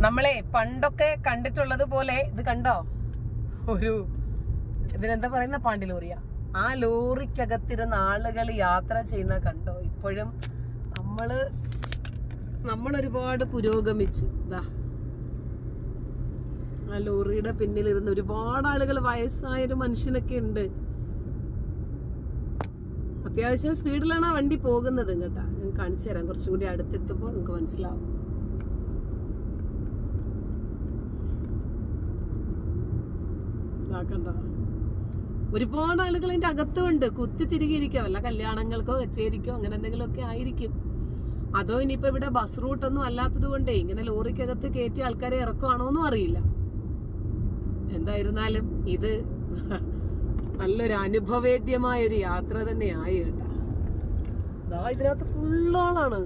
നമ്മളെ പണ്ടൊക്കെ കണ്ടിട്ടുള്ളത് പോലെ ഇത് കണ്ടോ, ഇതിനെന്താ പറയുന്ന, പാണ്ടി ലോറിയാ. ആ ലോറിക്കകത്തിരുന്ന ആളുകൾ യാത്ര ചെയ്യുന്ന കണ്ടോ. ഇപ്പോഴും നമ്മൾ ഒരുപാട് പുരോഗമിച്ചു. ഇതാ ആ ലോറിയുടെ പിന്നിലിരുന്ന് ഒരുപാട് ആളുകൾ, വയസ്സായൊരു മനുഷ്യനൊക്കെ ഉണ്ട്. അത്യാവശ്യം സ്പീഡിലാണ് ആ വണ്ടി പോകുന്നത് കേട്ടാ. ഞാൻ കാണിച്ചു തരാം, കുറച്ചും കൂടി അടുത്തെത്തുമ്പോ നിങ്ങൾക്ക് മനസ്സിലാവും. കണ്ടോ, ഒരുപാട് ആളുകൾ അതിന്റെ അകത്തുണ്ട്. കുത്തി തിരികെയിരിക്കുക, വല്ല കല്യാണങ്ങൾക്കോ കച്ചേരിക്കോ അങ്ങനെ എന്തെങ്കിലുമൊക്കെ ആയിരിക്കും. അതോ ഇനിയിപ്പോ ഇവിടെ ബസ് റൂട്ടൊന്നും അല്ലാത്തത് കൊണ്ടേ ഇങ്ങനെ ലോറിക്കകത്ത് കയറ്റി ആൾക്കാരെ ഇറക്കുവാണോന്നും അറിയില്ല. എന്തായിരുന്നാലും ഇത് നല്ലൊരു അനുഭവേദ്യമായ ഒരു യാത്ര തന്നെയായി കേട്ടാ. ഇതിനകത്ത് ഫുള്ളാളാണ്.